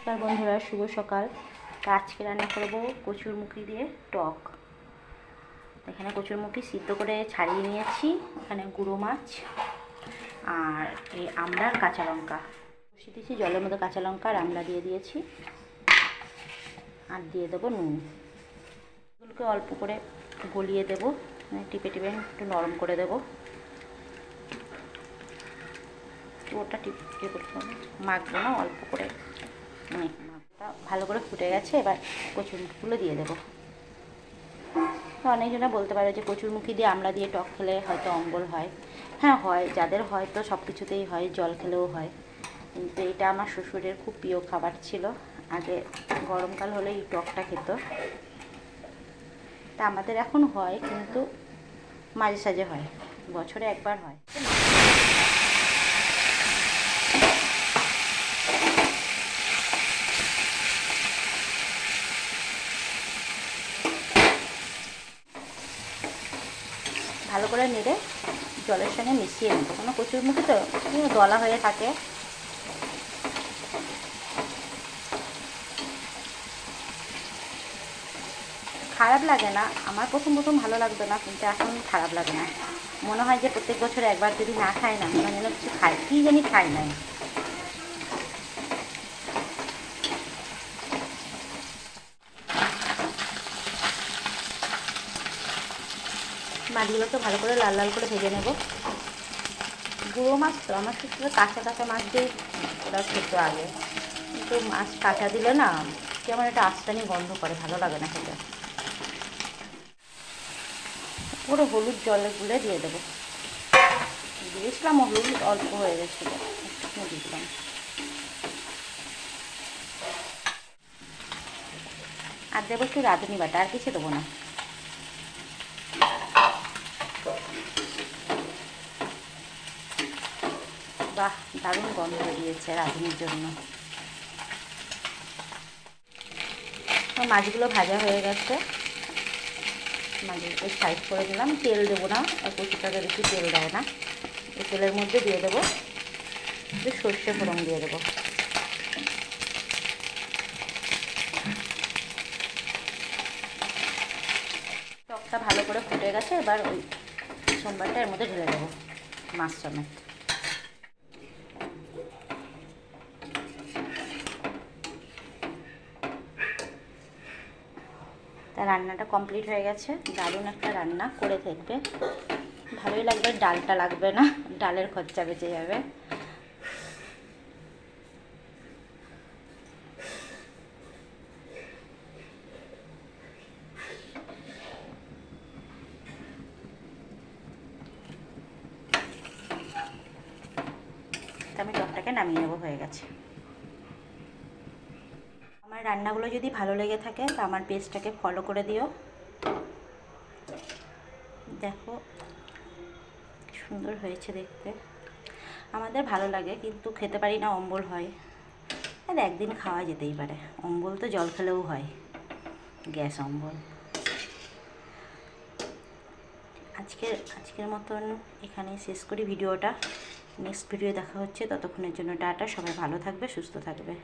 নমস্কার বন্ধুরা, শুভ সকাল। আজকে রান্না করব কচুরমুখী দিয়ে টক। এখানে কচুরমুখী সিদ্ধ করে ছাড়িয়ে নিয়েছি, এখানে গুঁড়ো মাছ আর এই আমড়ার কাঁচা লঙ্কা বসিয়ে দিয়েছি। জলের মধ্যে কাঁচা লঙ্কা আর আমড়া দিয়ে দিয়েছি, আর দিয়ে দেবো নুন। এগুলোকে অল্প করে গলিয়ে দেবো, টিপে টিপে একটু নরম করে দেবো। ওটা টিপে করতে হবে, মাখবো না, অল্প করে মাখটা ভালো করে ফুটে গেছে। এবার কচুরমুখীগুলো দিয়ে দেবো। অনেকজনে বলতে পারে যে কচুরমুখী দিয়ে আমড়া দিয়ে টক খেলে হয়তো অম্বল হয়। হ্যাঁ হয়, যাদের হয়তো সব কিছুতেই হয়, জল খেলেও হয়। কিন্তু এটা আমার শ্বশুরের খুব প্রিয় খাবার ছিল। আগে গরমকাল হলে এই টকটা খেত। তা আমাদের এখন হয়, কিন্তু মাঝে সাঝে হয়, বছরে একবার হয়। ভালো করে নেড়ে জলের সঙ্গে মিশিয়ে নেব, কোনো কচুরমুখী তো দলা হয়ে থাকে। খারাপ লাগে না, আমার প্রথম প্রথম ভালো লাগতো না, কিন্তু এখন খারাপ লাগে না। মনে হয় যে প্রত্যেক বছর একবার যদি না খাই না, মনে হয় যেন কিছু খাই, কী জানি খাই নাই। মাছগুলোকে ভালো করে লাল লাল করে ভেজে নেব। গুঁড়ো মাছ তো আমার ক্ষেত্রে কাঁচা কাঁচা মাছ দিয়ে ওরা খেতে আগে, কিন্তু মাছ কাঁচা দিলে না কেমন একটা আস্তানি গন্ধ করে, ভালো লাগে না খেতে। পুরো হলুদ জলে গুলে দিয়ে দেবো। দিয়েছিলাম হলুদ, অল্প হয়ে গেছিলো, একটু দিলাম। আর দেবো একটু রাঁধুনি বাটা, আর কিছু দেবো না। বাহ, দারুণ গন্ধ বেরিয়েছে রাঁধুনির জন্য। মাছগুলো ভাজা হয়ে গেছে, মাছগুলোকে সাইড করে দিলাম। তেল দেবো না, আর কচুটাকে বেশি তেল দেয় না। এই তেলের মধ্যে দিয়ে দেবো একটু সর্ষে ফোড়ন দিয়ে দেবো। টকটা ভালো করে ফুটে গেছে, এবার ওই সোমবারটা এর মধ্যে ঢেলে দেবো, মাছ সমেত। তা রান্নাটা কমপ্লিট হয়ে গেছে। দারুণ একটা রান্না, করে দেখবে, ভালোই লাগবে। ডালটা লাগবে না, ডালের খরচা বেঁচে যাবে। আমি টকটাকে নামিয়ে নেবো, হয়ে গেছে। আমার রান্নাগুলো যদি ভালো লেগে থাকে তা আমার পেজটাকে ফলো করে দিও। দেখো সুন্দর হয়েছে দেখতে, আমাদের ভালো লাগে, কিন্তু খেতে পারি না, অম্বল হয়। আর একদিন খাওয়া যেতেই পারে, অম্বল তো জল খেলেও হয়, গ্যাস অম্বল। আজকের মতন এখানেই শেষ করি ভিডিওটা। নেক্সট ভিডিও দেখা হচ্ছে, ততক্ষণের জন্য টাটা। সবাই ভালো থাকবে, সুস্থ থাকবে।